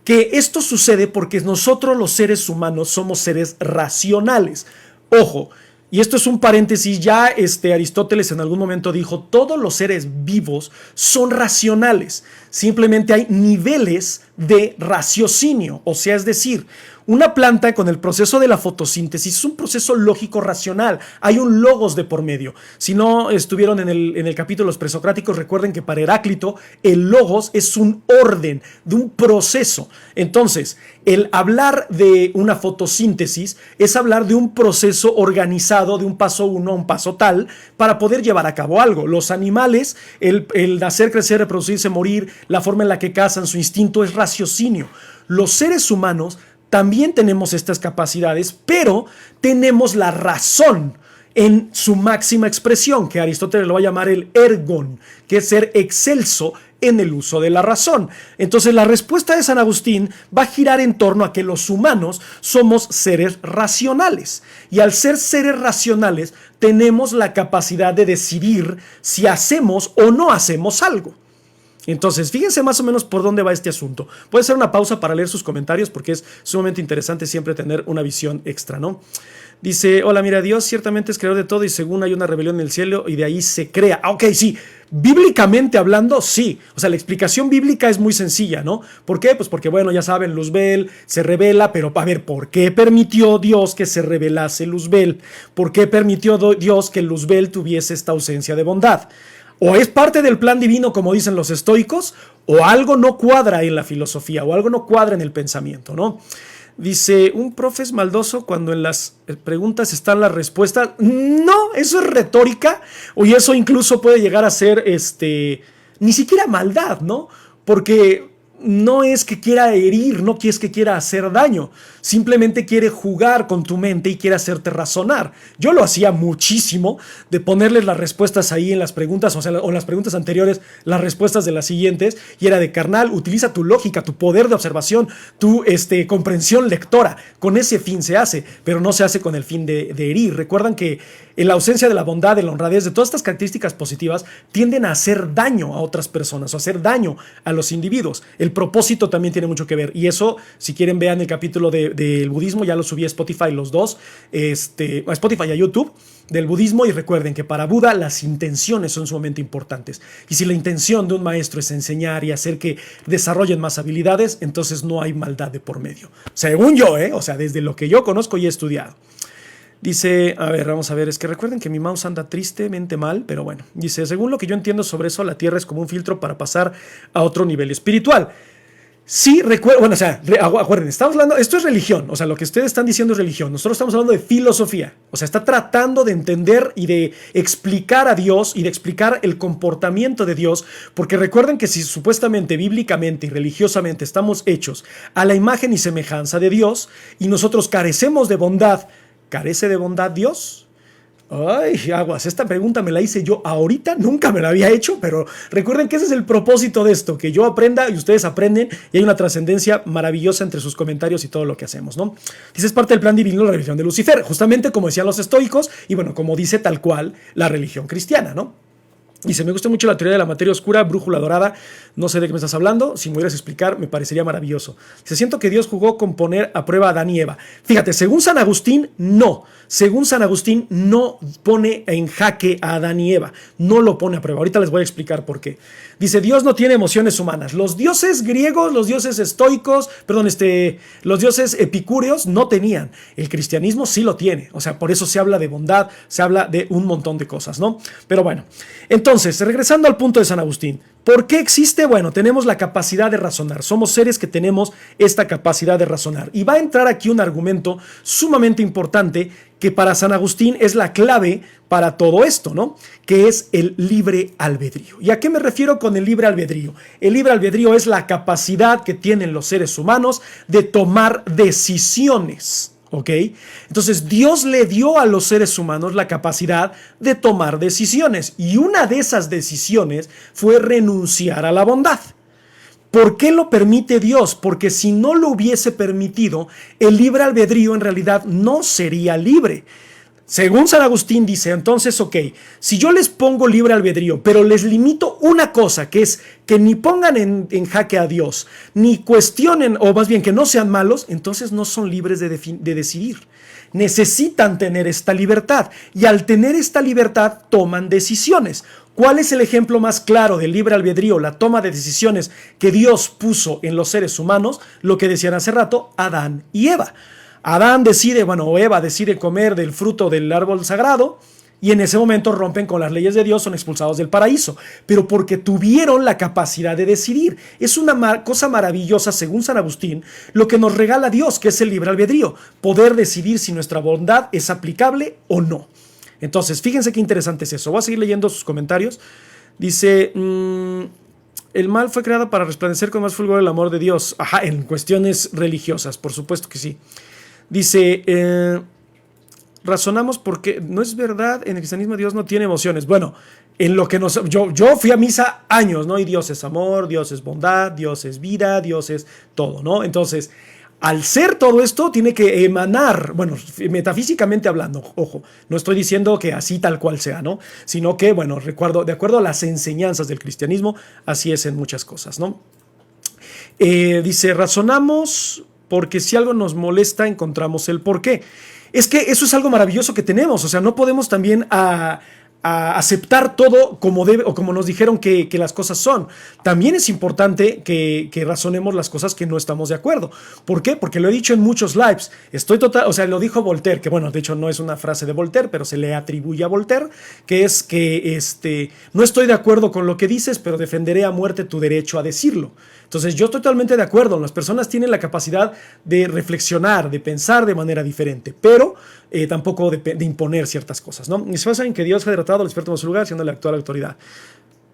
que esto sucede porque nosotros los seres humanos somos seres racionales. Ojo, y esto es un paréntesis, ya Aristóteles en algún momento dijo, todos los seres vivos son racionales, simplemente hay niveles de raciocinio, o sea, es decir, una planta con el proceso de la fotosíntesis es un proceso lógico racional, hay un logos de por medio. Si no estuvieron en el capítulo de los presocráticos, recuerden que para Heráclito el logos es un orden de un proceso. Entonces, el hablar de una fotosíntesis es hablar de un proceso organizado de un paso uno a un paso tal para poder llevar a cabo algo. Los animales, el nacer, crecer, reproducirse, morir, la forma en la que cazan, su instinto es raciocinio. Los seres humanos también tenemos estas capacidades, pero tenemos la razón en su máxima expresión, que Aristóteles lo va a llamar el ergon, que es ser excelso en el uso de la razón. Entonces la respuesta de San Agustín va a girar en torno a que los humanos somos seres racionales, y al ser seres racionales tenemos la capacidad de decidir si hacemos o no hacemos algo. Entonces, fíjense más o menos por dónde va este asunto. Puede ser una pausa para leer sus comentarios porque es sumamente interesante siempre tener una visión extra, ¿no? Dice, hola, mira, Dios ciertamente es creador de todo y según hay una rebelión en el cielo y de ahí se crea. Ah, ok, sí, bíblicamente hablando, sí. O sea, la explicación bíblica es muy sencilla, ¿no? ¿Por qué? Pues porque, bueno, ya saben, Luzbel se revela, pero a ver, ¿por qué permitió Dios que se revelase Luzbel? ¿Por qué permitió Dios que Luzbel tuviese esta ausencia de bondad? O es parte del plan divino, como dicen los estoicos, o algo no cuadra en la filosofía, o algo no cuadra en el pensamiento, ¿no? Dice, ¿un profe es maldoso cuando en las preguntas están las respuestas? No, eso es retórica, y eso incluso puede llegar a ser, ni siquiera maldad, ¿no? Porque no es que quiera herir, no es que quiera hacer daño, simplemente quiere jugar con tu mente y quiere hacerte razonar. Yo lo hacía muchísimo, de ponerles las respuestas ahí en las preguntas, o en las preguntas anteriores, las respuestas de las siguientes, y era de carnal, utiliza tu lógica, tu poder de observación, tu comprensión lectora. Con ese fin se hace, pero no se hace con el fin de herir. Recuerdan que en la ausencia de la bondad, de la honradez, de todas estas características positivas, tienden a hacer daño a otras personas o a hacer daño a los individuos. El propósito también tiene mucho que ver. Y eso, si quieren, vean el capítulo del budismo, ya lo subí a Spotify los dos, a Spotify y a YouTube, del budismo, y recuerden que para Buda las intenciones son sumamente importantes. Y si la intención de un maestro es enseñar y hacer que desarrollen más habilidades, entonces no hay maldad de por medio. Según yo, o sea, desde lo que yo conozco y he estudiado. Dice, a ver, vamos a ver, es que recuerden que mi mouse anda tristemente mal, pero bueno. Dice, según lo que yo entiendo sobre eso, la Tierra es como un filtro para pasar a otro nivel espiritual. Sí, recuerdo, bueno, o sea, acuérdense, estamos hablando, esto es religión, o sea, lo que ustedes están diciendo es religión, nosotros estamos hablando de filosofía, o sea, está tratando de entender y de explicar a Dios y de explicar el comportamiento de Dios, porque recuerden que si supuestamente, bíblicamente y religiosamente estamos hechos a la imagen y semejanza de Dios y nosotros carecemos de bondad, ¿carece de bondad Dios? Ay, aguas, esta pregunta me la hice yo ahorita, nunca me la había hecho, pero recuerden que ese es el propósito de esto, que yo aprenda y ustedes aprenden y hay una trascendencia maravillosa entre sus comentarios y todo lo que hacemos, ¿no? Dice, es parte del plan divino la religión de Lucifer, justamente como decían los estoicos y bueno, como dice tal cual la religión cristiana, ¿no? Dice, me gusta mucho la teoría de la materia oscura, brújula dorada, no sé de qué me estás hablando, si me pudieras explicar me parecería maravilloso. Dice, siento que Dios jugó con poner a prueba a Adán y Eva. Fíjate, según San Agustín, no. Según San Agustín, no pone en jaque a Adán y Eva, no lo pone a prueba. Ahorita les voy a explicar por qué. Dice, Dios no tiene emociones humanas. Los dioses griegos, los dioses estoicos, perdón, los dioses epicúreos no tenían. El cristianismo sí lo tiene. O sea, por eso se habla de bondad, se habla de un montón de cosas, ¿no? Pero bueno, entonces, regresando al punto de San Agustín, ¿por qué existe? Bueno, tenemos la capacidad de razonar. Somos seres que tenemos esta capacidad de razonar. Y va a entrar aquí un argumento sumamente importante que para San Agustín es la clave para todo esto, ¿no? Que es el libre albedrío. ¿Y a qué me refiero con el libre albedrío? El libre albedrío es la capacidad que tienen los seres humanos de tomar decisiones. ¿Ok? Entonces Dios le dio a los seres humanos la capacidad de tomar decisiones y una de esas decisiones fue renunciar a la bondad. ¿Por qué lo permite Dios? Porque si no lo hubiese permitido, el libre albedrío en realidad no sería libre. Según San Agustín dice, entonces, ok, si yo les pongo libre albedrío, pero les limito una cosa, que es que ni pongan en jaque a Dios, ni cuestionen, o más bien que no sean malos, entonces no son libres de decidir. Necesitan tener esta libertad, y al tener esta libertad toman decisiones. ¿Cuál es el ejemplo más claro del libre albedrío, la toma de decisiones que Dios puso en los seres humanos? Lo que decían hace rato, Adán y Eva. Adán decide, o Eva decide comer del fruto del árbol sagrado y en ese momento rompen con las leyes de Dios, son expulsados del paraíso, pero porque tuvieron la capacidad de decidir. Es una cosa maravillosa, según San Agustín, lo que nos regala Dios, que es el libre albedrío, poder decidir si nuestra bondad es aplicable o no. Entonces, fíjense qué interesante es eso. Voy a seguir leyendo sus comentarios. Dice, el mal fue creado para resplandecer con más fulgor el amor de Dios. Ajá, en cuestiones religiosas, por supuesto que sí. Dice, razonamos porque no es verdad, en el cristianismo Dios no tiene emociones. Bueno, en lo que yo fui a misa años, ¿no? Y Dios es amor, Dios es bondad, Dios es vida, Dios es todo, ¿no? Entonces, al ser todo esto, tiene que emanar, metafísicamente hablando, ojo, no estoy diciendo que así tal cual sea, ¿no? Sino que, de acuerdo a las enseñanzas del cristianismo, así es en muchas cosas, ¿no? Dice, razonamos porque si algo nos molesta, encontramos el por qué. Es que eso es algo maravilloso que tenemos, o sea, no podemos también a aceptar todo como debe o como nos dijeron que las cosas son. También es importante que razonemos las cosas que no estamos de acuerdo. ¿Por qué? Porque lo he dicho en muchos lives. Lo dijo Voltaire, que de hecho no es una frase de Voltaire, pero se le atribuye a Voltaire, que es que no estoy de acuerdo con lo que dices, pero defenderé a muerte tu derecho a decirlo. Entonces yo estoy totalmente de acuerdo, las personas tienen la capacidad de reflexionar, de pensar de manera diferente, pero tampoco de imponer ciertas cosas, ¿no? Y se basa en que Dios ha derrotado al experto en su lugar, siendo la actual autoridad.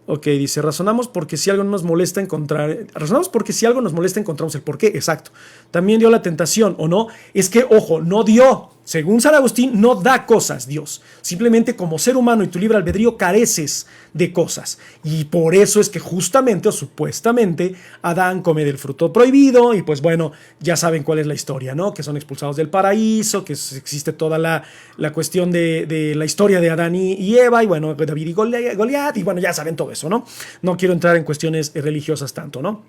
Ok, dice, razonamos porque si algo nos molesta encontramos el porqué, exacto. También dio la tentación, ¿o no? Es que, ojo, no dio, Según San Agustín, no da cosas Dios. Simplemente como ser humano y tu libre albedrío careces de cosas. Y por eso es que justamente o supuestamente Adán come del fruto prohibido y pues bueno, ya saben cuál es la historia, ¿no? Que son expulsados del paraíso, que existe toda la cuestión de la historia de Adán y Eva y bueno, David y Goliat y bueno, ya saben todo eso, ¿no? No quiero entrar en cuestiones religiosas tanto, ¿no?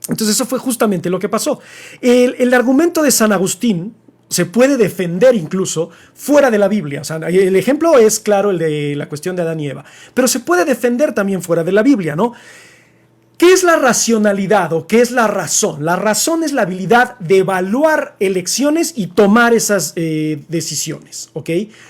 Entonces eso fue justamente lo que pasó. El argumento de San Agustín se puede defender incluso fuera de la Biblia. O sea, el ejemplo es claro el de la cuestión de Adán y Eva, pero se puede defender también fuera de la Biblia, ¿no? ¿Qué es la racionalidad o qué es la razón? La razón es la habilidad de evaluar elecciones y tomar esas decisiones, ¿ok?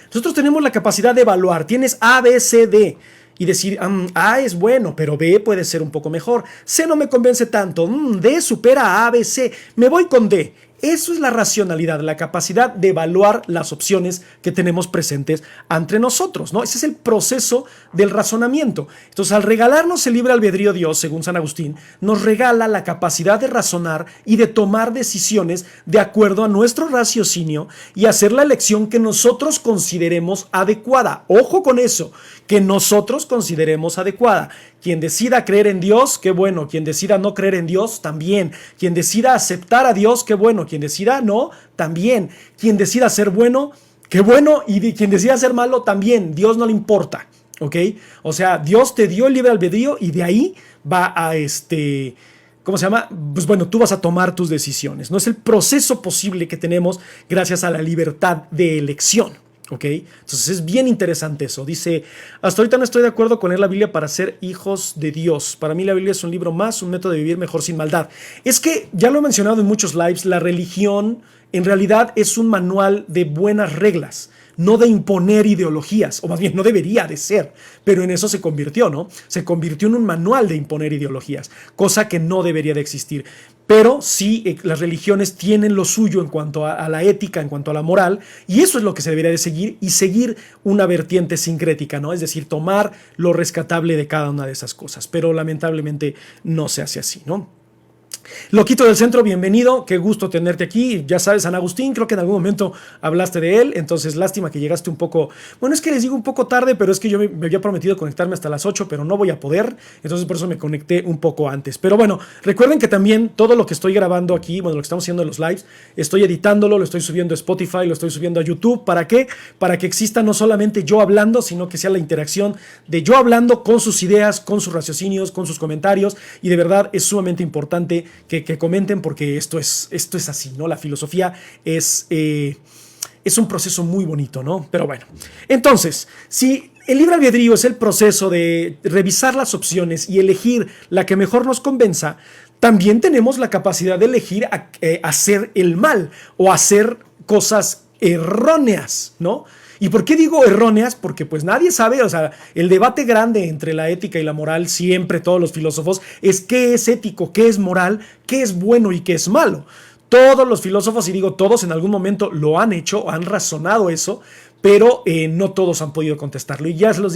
Nosotros tenemos la capacidad de evaluar. Tienes A, B, C, D. Y decir, A es bueno, pero B puede ser un poco mejor. C no me convence tanto. D supera a A, B, C. Me voy con D. Eso es la racionalidad, la capacidad de evaluar las opciones que tenemos presentes ante nosotros, ¿no? Ese es el proceso del razonamiento. Entonces, al regalarnos el libre albedrío Dios, según San Agustín, nos regala la capacidad de razonar y de tomar decisiones de acuerdo a nuestro raciocinio y hacer la elección que nosotros consideremos adecuada. Ojo con eso, que nosotros consideremos adecuada. Quien decida creer en Dios, qué bueno. Quien decida no creer en Dios, también. Quien decida aceptar a Dios, qué bueno. Quien decida no, también. Quien decida ser bueno, qué bueno. Y quien decida ser malo, también. Dios no le importa, ¿ok? O sea, Dios te dio el libre albedrío y de ahí va a ¿cómo se llama? Pues bueno, tú vas a tomar tus decisiones. No es el proceso posible que tenemos gracias a la libertad de elección. ¿Ok? Entonces es bien interesante eso. Dice, hasta ahorita no estoy de acuerdo con leer la Biblia para ser hijos de Dios. Para mí la Biblia es un libro más, un método de vivir mejor sin maldad. Es que, ya lo he mencionado en muchos lives, la religión en realidad es un manual de buenas reglas, no de imponer ideologías, o más bien no debería de ser, pero en eso se convirtió, ¿no? Se convirtió en un manual de imponer ideologías, cosa que no debería de existir. Pero sí, las religiones tienen lo suyo en cuanto a la ética, en cuanto a la moral, y eso es lo que se debería de seguir, y seguir una vertiente sincrética, ¿no? Es decir, tomar lo rescatable de cada una de esas cosas, pero lamentablemente no se hace así, ¿no? Loquito del Centro, bienvenido, qué gusto tenerte aquí. Ya sabes, San Agustín, creo que en algún momento hablaste de él, entonces lástima que llegaste un poco, bueno, es que les digo un poco tarde, pero es que yo me había prometido conectarme hasta las 8, pero no voy a poder, entonces por eso me conecté un poco antes. Pero bueno, recuerden que también todo lo que estoy grabando aquí, bueno, lo que estamos haciendo en los lives, estoy editándolo, lo estoy subiendo a Spotify, lo estoy subiendo a YouTube. ¿Para qué? Para que exista no solamente yo hablando, sino que sea la interacción de yo hablando con sus ideas, con sus raciocinios, con sus comentarios, y de verdad es sumamente importante que comenten, porque esto es así, ¿no? La filosofía es un proceso muy bonito, ¿no? Pero bueno, entonces, si el libre albedrío es el proceso de revisar las opciones y elegir la que mejor nos convenza, también tenemos la capacidad de elegir hacer el mal o hacer cosas erróneas, ¿no? ¿Y por qué digo erróneas? Porque pues nadie sabe, o sea, el debate grande entre la ética y la moral, siempre todos los filósofos, es qué es ético, qué es moral, qué es bueno y qué es malo. Todos los filósofos, y digo todos, en algún momento lo han hecho o han razonado eso, pero no todos han podido contestarlo. Y ya se los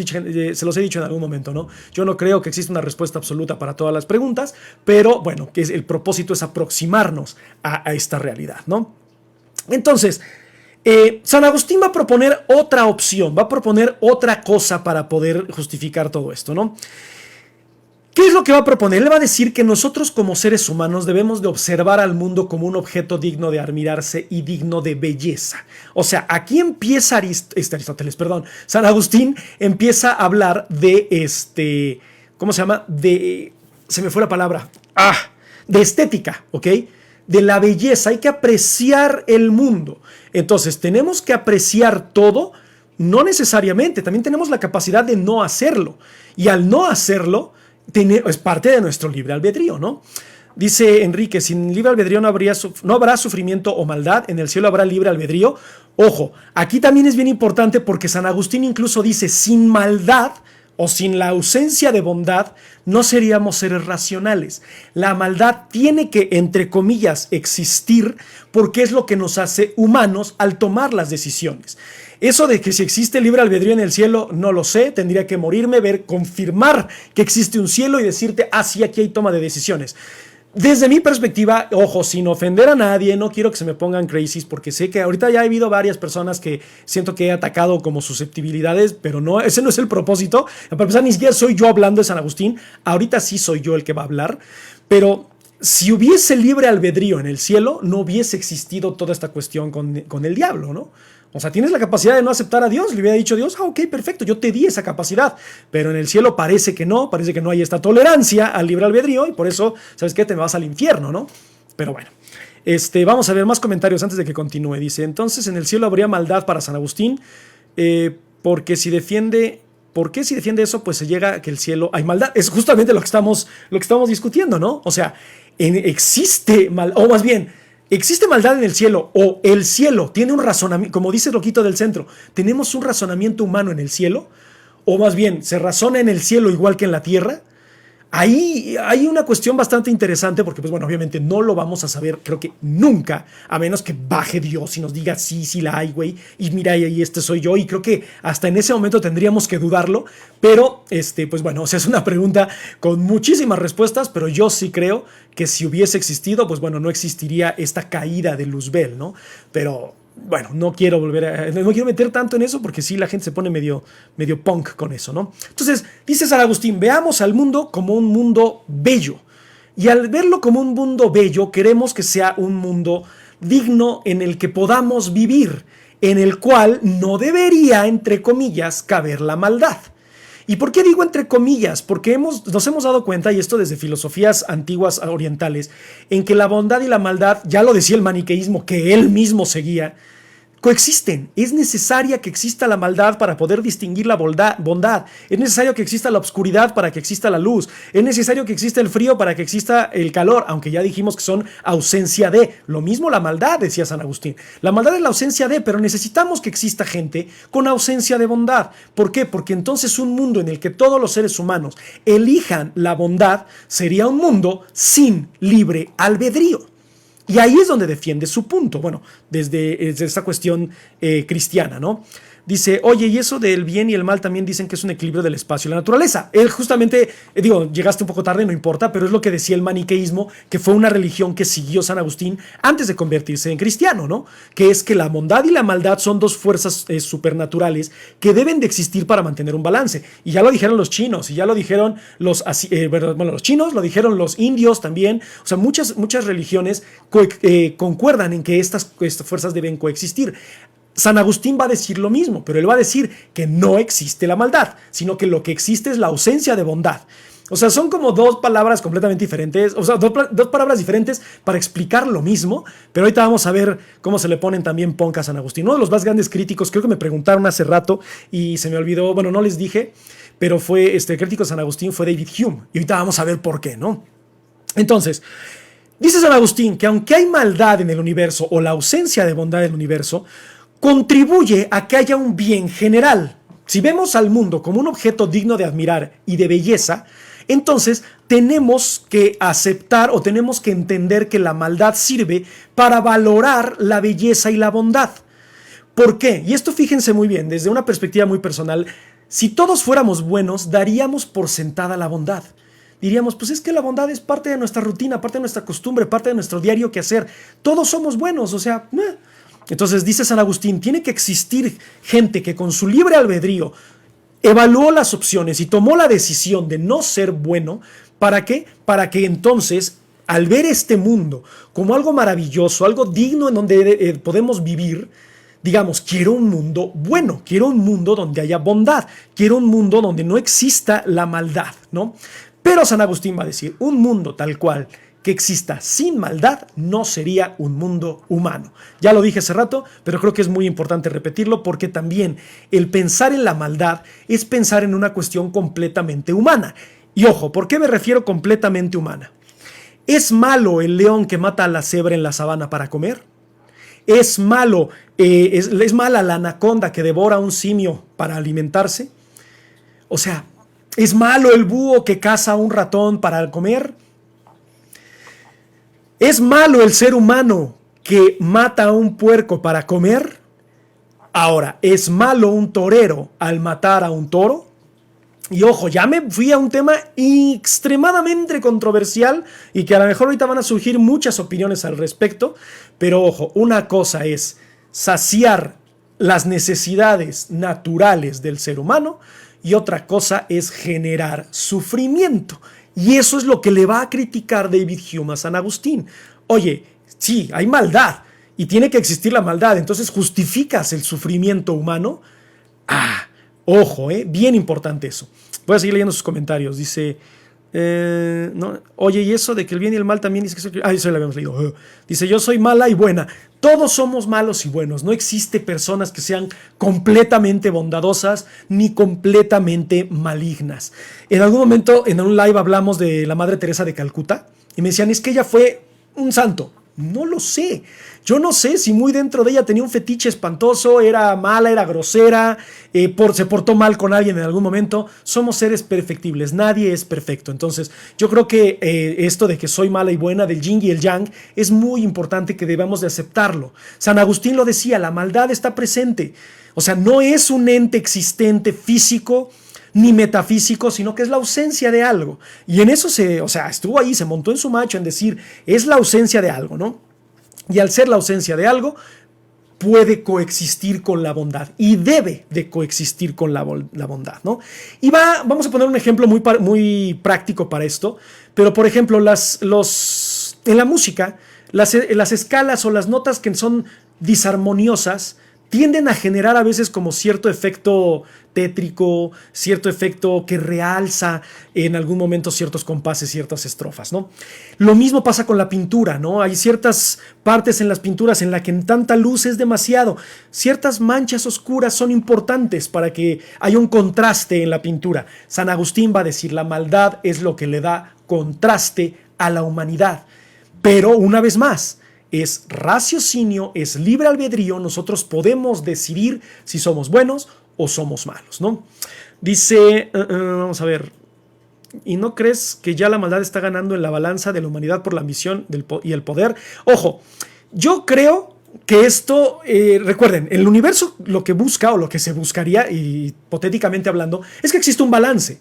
he dicho en algún momento, ¿no? Yo no creo que exista una respuesta absoluta para todas las preguntas, pero bueno, que el propósito es aproximarnos a esta realidad, ¿no? Entonces, San Agustín va a proponer otra opción, va a proponer otra cosa para poder justificar todo esto, ¿no? ¿Qué es lo que va a proponer? Él va a decir que nosotros como seres humanos debemos de observar al mundo como un objeto digno de admirarse y digno de belleza. O sea, aquí empieza Aristóteles, perdón, San Agustín empieza a hablar de ¿cómo se llama? Se me fue la palabra. De estética, ¿ok? De la belleza, hay que apreciar el mundo. Entonces, tenemos que apreciar todo, no necesariamente, también tenemos la capacidad de no hacerlo. Y al no hacerlo, es parte de nuestro libre albedrío, ¿no? Dice Enrique, sin libre albedrío no habrá sufrimiento o maldad, en el cielo habrá libre albedrío. Ojo, aquí también es bien importante porque San Agustín incluso dice, sin maldad o sin la ausencia de bondad, no seríamos seres racionales. La maldad tiene que, entre comillas, existir porque es lo que nos hace humanos al tomar las decisiones. Eso de que si existe libre albedrío en el cielo, no lo sé, tendría que morirme, confirmar que existe un cielo y decirte, sí, aquí hay toma de decisiones. Desde mi perspectiva, ojo, sin ofender a nadie, no quiero que se me pongan crazies, porque sé que ahorita ya ha habido varias personas que siento que he atacado como susceptibilidades, pero no, ese no es el propósito. Para empezar, ni siquiera soy yo hablando de San Agustín, ahorita sí soy yo el que va a hablar, pero si hubiese libre albedrío en el cielo, no hubiese existido toda esta cuestión con el diablo, ¿no? O sea, tienes la capacidad de no aceptar a Dios. Le hubiera dicho Dios, ok, perfecto, yo te di esa capacidad. Pero en el cielo parece que no hay esta tolerancia al libre albedrío y por eso, ¿sabes qué? Te vas al infierno, ¿no? Pero bueno, vamos a ver más comentarios antes de que continúe. Dice, entonces en el cielo habría maldad para San Agustín, porque si defiende... ¿Por qué si defiende eso? Pues se llega a que el cielo hay maldad. Es justamente lo que estamos discutiendo, ¿no? O sea, existe mal, o más bien, existe maldad en el cielo, o el cielo tiene un razonamiento, como dice Loquito del Centro, tenemos un razonamiento humano en el cielo, o más bien, se razona en el cielo igual que en la tierra. Ahí hay una cuestión bastante interesante porque, pues bueno, obviamente no lo vamos a saber, creo que nunca, a menos que baje Dios y nos diga, sí, sí la hay, güey, y mira, y soy yo, y creo que hasta en ese momento tendríamos que dudarlo, pero, pues bueno, o sea, es una pregunta con muchísimas respuestas, pero yo sí creo que si hubiese existido, pues bueno, no existiría esta caída de Luzbel, ¿no? Pero... bueno, no quiero meter tanto en eso porque sí, la gente se pone medio punk con eso, ¿no? Entonces, dice San Agustín, veamos al mundo como un mundo bello. Y al verlo como un mundo bello, queremos que sea un mundo digno en el que podamos vivir, en el cual no debería, entre comillas, caber la maldad. ¿Y por qué digo entre comillas? Porque nos hemos dado cuenta, y esto desde filosofías antiguas orientales, en que la bondad y la maldad, ya lo decía el maniqueísmo que él mismo seguía, coexisten. Es necesaria que exista la maldad para poder distinguir la bondad. Es necesario que exista la oscuridad para que exista la luz. Es necesario que exista el frío para que exista el calor, aunque ya dijimos que son ausencia de. Lo mismo la maldad, decía San Agustín. La maldad es la ausencia de, pero necesitamos que exista gente con ausencia de bondad. ¿Por qué? Porque entonces un mundo en el que todos los seres humanos elijan la bondad sería un mundo sin libre albedrío. Y ahí es donde defiende su punto, bueno, desde esta cuestión cristiana, ¿no? Dice, oye, y eso del bien y el mal también dicen que es un equilibrio del espacio y la naturaleza. Él justamente, llegaste un poco tarde, no importa, pero es lo que decía el maniqueísmo, que fue una religión que siguió San Agustín antes de convertirse en cristiano, ¿no? Que es que la bondad y la maldad son dos fuerzas supernaturales que deben de existir para mantener un balance. Y ya lo dijeron los chinos, y ya lo dijeron los chinos, lo dijeron los indios también. O sea, muchas religiones concuerdan en que estas fuerzas deben coexistir. San Agustín va a decir lo mismo, pero él va a decir que no existe la maldad, sino que lo que existe es la ausencia de bondad. O sea, son como dos palabras completamente diferentes, o sea, dos palabras diferentes para explicar lo mismo, pero ahorita vamos a ver cómo se le ponen también punk a San Agustín. Uno de los más grandes críticos, creo que me preguntaron hace rato y se me olvidó, bueno, no les dije, pero fue el crítico de San Agustín fue David Hume, y ahorita vamos a ver por qué, ¿no? Entonces, dice San Agustín que aunque hay maldad en el universo o la ausencia de bondad en el universo, contribuye a que haya un bien general. Si vemos al mundo como un objeto digno de admirar y de belleza, entonces tenemos que aceptar o tenemos que entender que la maldad sirve para valorar la belleza y la bondad. ¿Por qué? Y esto fíjense muy bien, desde una perspectiva muy personal, si todos fuéramos buenos, daríamos por sentada la bondad. Diríamos, pues es que la bondad es parte de nuestra rutina, parte de nuestra costumbre, parte de nuestro diario quehacer. Todos somos buenos, o sea... Entonces dice San Agustín, tiene que existir gente que con su libre albedrío evaluó las opciones y tomó la decisión de no ser bueno. ¿Para qué? Para que entonces, al ver este mundo como algo maravilloso, algo digno en donde podemos vivir, digamos, quiero un mundo bueno, quiero un mundo donde haya bondad, quiero un mundo donde no exista la maldad, ¿no? Pero San Agustín va a decir, un mundo tal cual que exista sin maldad no sería un mundo humano. Ya lo dije hace rato, pero creo que es muy importante repetirlo porque también el pensar en la maldad es pensar en una cuestión completamente humana. Y ojo, ¿por qué me refiero completamente humana? ¿Es malo el león que mata a la cebra en la sabana para comer? ¿Es malo, es mala la anaconda que devora a un simio para alimentarse? O sea, ¿es malo el búho que caza a un ratón para comer? ¿Es malo el ser humano que mata a un puerco para comer? Ahora, ¿es malo un torero al matar a un toro? Y ojo, ya me fui a un tema extremadamente controversial y que a lo mejor ahorita van a surgir muchas opiniones al respecto, pero ojo, una cosa es saciar las necesidades naturales del ser humano y otra cosa es generar sufrimiento. Y eso es lo que le va a criticar David Hume a San Agustín. Oye, sí, hay maldad y tiene que existir la maldad, entonces justificas el sufrimiento humano. Ojo, bien importante eso. Voy a seguir leyendo sus comentarios. Dice, no, oye, y eso de que el bien y el mal también dice que eso lo habíamos leído. Dice, yo soy mala y buena. Todos somos malos y buenos. No existe personas que sean completamente bondadosas ni completamente malignas. En algún momento, en un live hablamos de la Madre Teresa de Calcuta y me decían, es que ella fue un santo. No lo sé. Yo no sé si muy dentro de ella tenía un fetiche espantoso, era mala, era grosera, se portó mal con alguien en algún momento. Somos seres perfectibles, nadie es perfecto. Entonces, yo creo que esto de que soy mala y buena, del yin y el yang, es muy importante que debamos de aceptarlo. San Agustín lo decía, la maldad está presente. O sea, no es un ente existente físico ni metafísico, sino que es la ausencia de algo. Y en eso estuvo ahí, se montó en su macho en decir, es la ausencia de algo, ¿no? Y al ser la ausencia de algo, puede coexistir con la bondad y debe de coexistir con la bondad, ¿no? Y vamos a poner un ejemplo muy práctico para esto, pero por ejemplo, en la música, las escalas o las notas que son disarmoniosas tienden a generar a veces como cierto efecto tétrico, cierto efecto que realza en algún momento ciertos compases, ciertas estrofas, ¿no? Lo mismo pasa con la pintura, ¿no? Hay ciertas partes en las pinturas en las que en tanta luz es demasiado. Ciertas manchas oscuras son importantes para que haya un contraste en la pintura. San Agustín va a decir, la maldad es lo que le da contraste a la humanidad. Pero una vez más, es raciocinio, es libre albedrío, nosotros podemos decidir si somos buenos o somos malos, ¿no? Dice, vamos a ver, ¿y no crees que ya la maldad está ganando en la balanza de la humanidad por la ambición y el poder? Ojo, yo creo que esto, recuerden, el universo lo que busca o lo que se buscaría, hipotéticamente hablando, es que exista un balance.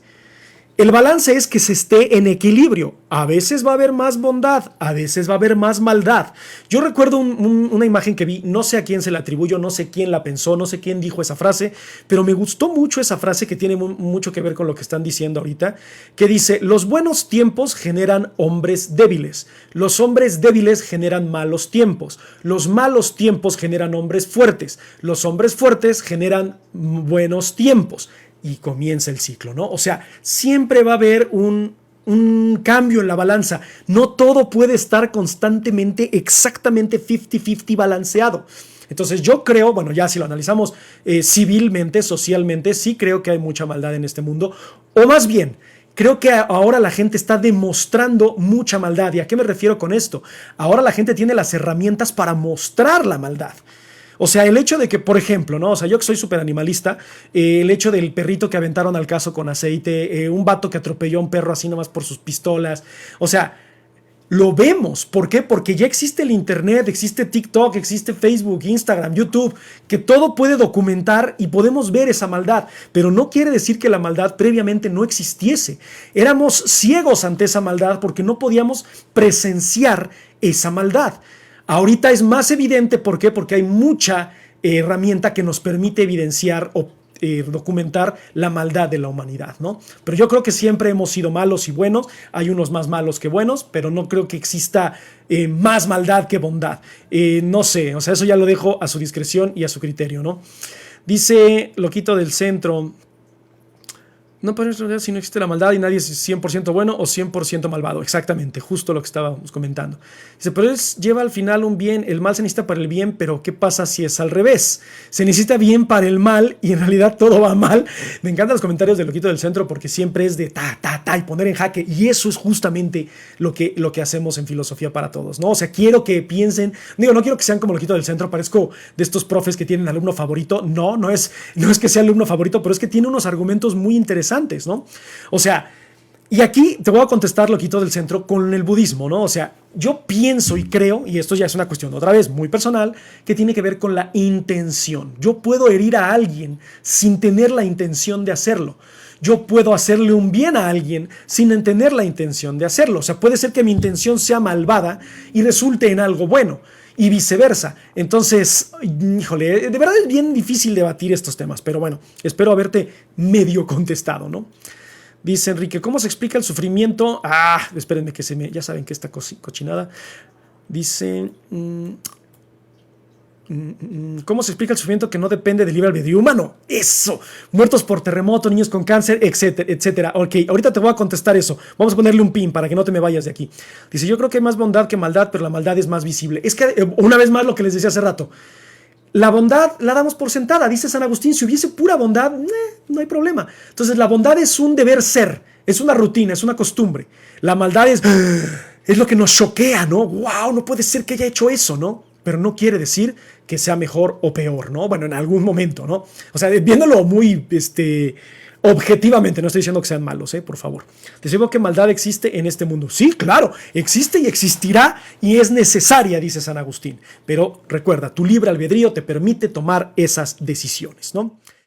El balance es que se esté en equilibrio. A veces va a haber más bondad, a veces va a haber más maldad. Yo recuerdo una imagen que vi, no sé a quién se la atribuyo, no sé quién la pensó, no sé quién dijo esa frase, pero me gustó mucho esa frase que tiene mucho que ver con lo que están diciendo ahorita, que dice, los buenos tiempos generan hombres débiles, los hombres débiles generan malos tiempos, los malos tiempos generan hombres fuertes, los hombres fuertes generan buenos tiempos. Y comienza el ciclo, ¿no? O sea, siempre va a haber un cambio en la balanza. No todo puede estar constantemente, exactamente 50-50 balanceado. Entonces yo creo, bueno, ya si lo analizamos civilmente, socialmente, sí creo que hay mucha maldad en este mundo. O más bien, creo que ahora la gente está demostrando mucha maldad. ¿Y a qué me refiero con esto? Ahora la gente tiene las herramientas para mostrar la maldad. O sea, el hecho de que, por ejemplo, ¿no? O sea, yo que soy súper animalista, el hecho del perrito que aventaron al caso con aceite, un vato que atropelló a un perro así nomás por sus pistolas. O sea, lo vemos. ¿Por qué? Porque ya existe el internet, existe TikTok, existe Facebook, Instagram, YouTube, que todo puede documentar y podemos ver esa maldad. Pero no quiere decir que la maldad previamente no existiese. Éramos ciegos ante esa maldad porque no podíamos presenciar esa maldad. Ahorita es más evidente, ¿por qué? Porque hay mucha herramienta que nos permite evidenciar o documentar la maldad de la humanidad, ¿no? Pero yo creo que siempre hemos sido malos y buenos, hay unos más malos que buenos, pero no creo que exista más maldad que bondad. No sé, o sea, eso ya lo dejo a su discreción y a su criterio, ¿no? Dice Loquito del Centro, no puede ser si no existe la maldad y nadie es 100% bueno o 100% malvado. Exactamente, justo lo que estábamos comentando. Dice, pero lleva al final un bien, el mal se necesita para el bien, pero ¿qué pasa si es al revés? Se necesita bien para el mal y en realidad todo va mal. Me encantan los comentarios de Loquito del Centro porque siempre es de ta y poner en jaque. Y eso es justamente lo que hacemos en Filosofía para Todos, ¿no? O sea, quiero que piensen, digo, no quiero que sean como Loquito del Centro, parezco de estos profes que tienen alumno favorito. No es que sea alumno favorito, pero es que tiene unos argumentos muy interesantes, ¿no? O sea, y aquí te voy a contestar, Loquito del Centro, con el budismo, ¿no? O sea, yo pienso y creo, y esto ya es una cuestión otra vez muy personal, que tiene que ver con la intención. Yo puedo herir a alguien sin tener la intención de hacerlo. yo puedo hacerle un bien a alguien sin tener la intención de hacerlo. O sea, puede ser que mi intención sea malvada y resulte en algo bueno. Y viceversa. Entonces, híjole, de verdad es bien difícil debatir estos temas, pero bueno, espero haberte medio contestado, ¿no? Dice Enrique, ¿cómo se explica el sufrimiento? Espérenme que ya saben que esta cochinada. Dice, ¿cómo se explica el sufrimiento que no depende del libre albedrío humano? Eso, muertos por terremoto, niños con cáncer, etcétera, etcétera. Ok, ahorita te voy a contestar eso. Vamos a ponerle un pin para que no te me vayas de aquí. Dice, yo creo que hay más bondad que maldad, pero la maldad es más visible. Es que, una vez más, lo que les decía hace rato, la bondad la damos por sentada. Dice San Agustín, si hubiese pura bondad, no hay problema. Entonces, la bondad es un deber ser, es una rutina, es una costumbre. La maldad es lo que nos choquea, ¿no? ¡Wow! No puede ser que haya hecho eso, ¿no? Pero no quiere decir que sea mejor o peor, ¿no? Bueno, en algún momento, ¿no? O sea, viéndolo muy, objetivamente, no estoy diciendo que sean malos, por favor. Te digo que maldad existe en este mundo. Sí, claro, existe y existirá y es necesaria, dice San Agustín. Pero recuerda, tu libre albedrío te permite tomar esas decisiones, ¿no?